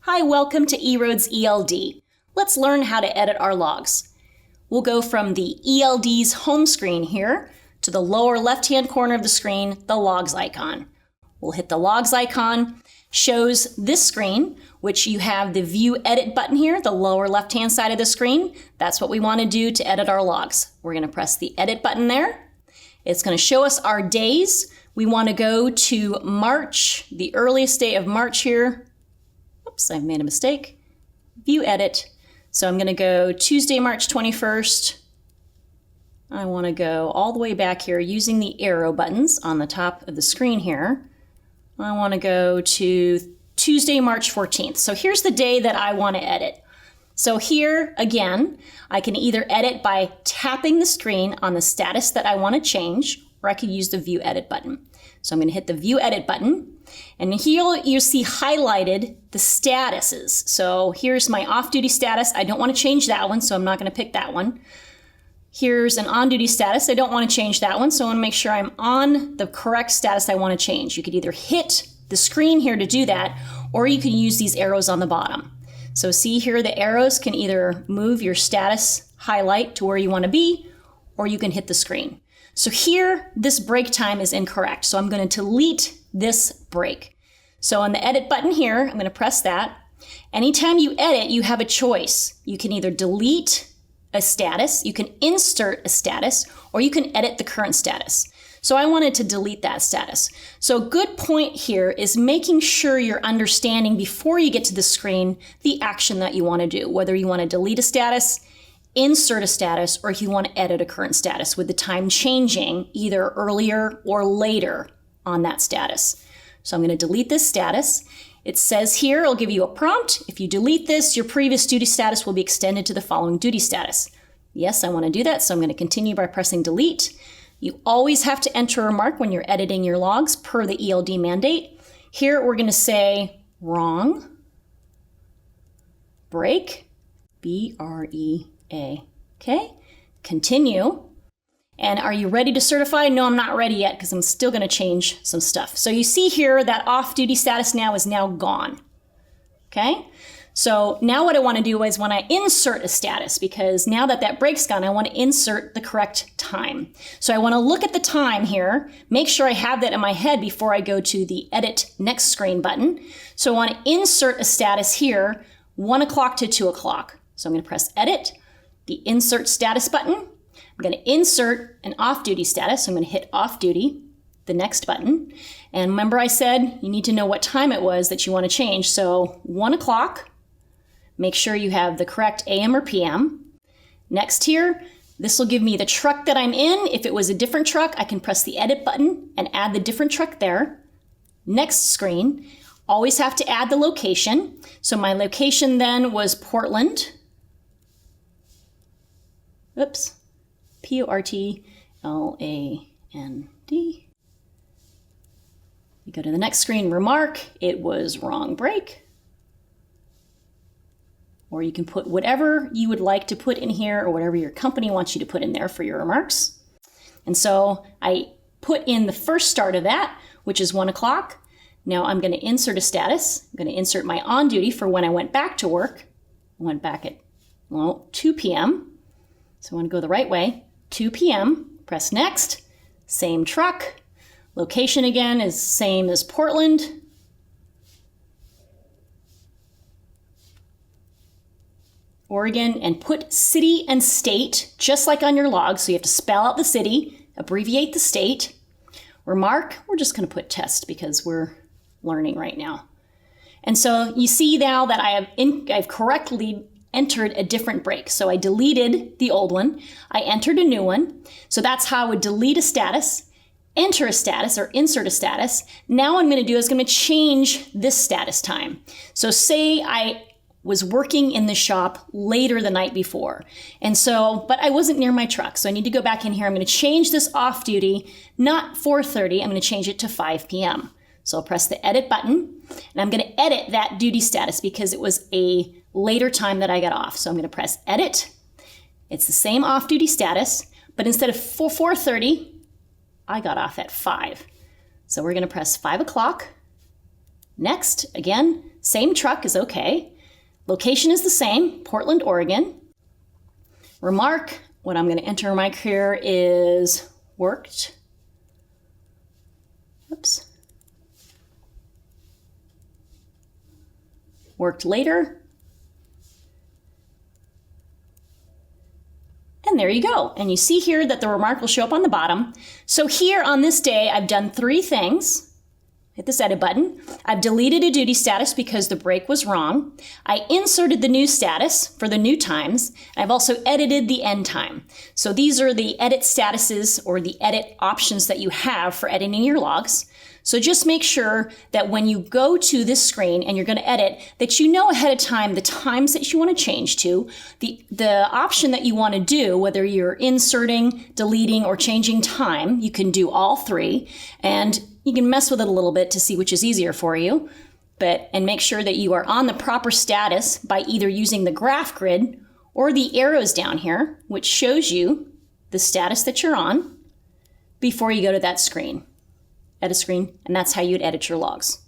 Hi, welcome to EROAD's ELD. Let's learn how to edit our logs. We'll go from the ELD's home screen here to the lower left-hand corner of the screen, the logs icon. We'll hit the logs icon, shows this screen, which you have the view edit button here, the lower left-hand side of the screen. That's what we want to do to edit our logs. We're going to press the edit button there. It's going to show us our days. We want to go to March, the earliest day of March here. Oops, I made a mistake. View edit. So I'm going to go Tuesday, March 21st. I want to go all the way back here using the arrow buttons on the top of the screen here. I want to go to Tuesday, March 14th. So here's the day that I want to edit. So here, again, I can either edit by tapping the screen on the status that I want to change, or I could use the View Edit button. So I'm going to hit the View Edit button, and here you see highlighted the statuses. So here's my off-duty status. I don't want to change that one, so I'm not going to pick that one. Here's an on-duty status. I don't want to change that one, so I want to make sure I'm on the correct status I want to change. You could either hit the screen here to do that, or you can use these arrows on the bottom. So see here, the arrows can either move your status highlight to where you want to be, or you can hit the screen. So here, this break time is incorrect. So I'm going to delete this break. So on the edit button here, I'm going to press that. Anytime you edit, you have a choice. You can either delete a status, you can insert a status, or you can edit the current status. So I wanted to delete that status. So a good point here is making sure you're understanding before you get to the screen the action that you want to do, whether you want to delete a status, insert a status, or if you want to edit a current status with the time changing either earlier or later on that status. So I'm going to delete this status. It says here, it'll give you a prompt. If you delete this, your previous duty status will be extended to the following duty status. Yes, I want to do that, so I'm going to continue by pressing delete. You always have to enter a remark when you're editing your logs per the ELD mandate. Here we're going to say wrong break, B-R-E-A. Okay, continue. And are you ready to certify? No, I'm not ready yet because I'm still going to change some stuff. So you see here that off-duty status now is now gone. Okay, so now what I want to do is when I insert a status, because now that that break's gone, I want to insert the correct time. So I want to look at the time here, make sure I have that in my head before I go to the Edit Next Screen button. So I want to insert a status here, 1 o'clock to 2 o'clock. So I'm going to press Edit, the Insert Status button. I'm going to insert an off-duty status. So I'm going to hit off-duty, the next button. And remember I said you need to know what time it was that you want to change. So 1 o'clock, make sure you have the correct AM or PM. Next here, this will give me the truck that I'm in. If it was a different truck, I can press the edit button and add the different truck there. Next screen, always have to add the location. So my location then was Portland. Oops. Portland. You go to the next screen, remark, it was wrong break. Or you can put whatever you would like to put in here or whatever your company wants you to put in there for your remarks. And so I put in the first start of that, which is 1 o'clock. Now I'm going to insert a status. I'm going to insert my on duty for when I went back to work. I went back at 2 p.m. So I want to go the right way. 2 p.m., press next, same truck. Location again is same as Portland. Oregon, and put city and state, just like on your log. So you have to spell out the city, abbreviate the state. Remark, we're just going to put test because we're learning right now. And so you see now that I've correctly entered a different break. So I deleted the old one. I entered a new one. So that's how I would delete a status, enter a status, or insert a status. Now what I'm going to do is going to change this status time. So say I was working in the shop later the night before. And so, but I wasn't near my truck. So I need to go back in here. I'm going to change this off duty, not 4:30. I'm going to change it to 5 p.m. So I'll press the edit button and I'm going to edit that duty status because it was a later time that I got off. So I'm going to press edit. It's the same off-duty status, but instead of 4:30, I got off at 5. So we're going to press 5 o'clock. Next, again, same truck is okay. Location is the same, Portland, Oregon. Remark, what I'm going to enter in my career is worked. Oops. Worked later. And there you go. And you see here that the remark will show up on the bottom. So here on this day, I've done 3 things. Hit this edit button. I've deleted a duty status because the break was wrong. I inserted the new status for the new times. And I've also edited the end time. So these are the edit statuses or the edit options that you have for editing your logs. So just make sure that when you go to this screen and you're going to edit, that you know ahead of time the times that you want to change to, the option that you want to do, whether you're inserting, deleting, or changing time. You can do all 3, and you can mess with it a little bit to see which is easier for you. And make sure that you are on the proper status by either using the graph grid or the arrows down here, which shows you the status that you're on before you go to that screen. Edit screen, and that's how you'd edit your logs.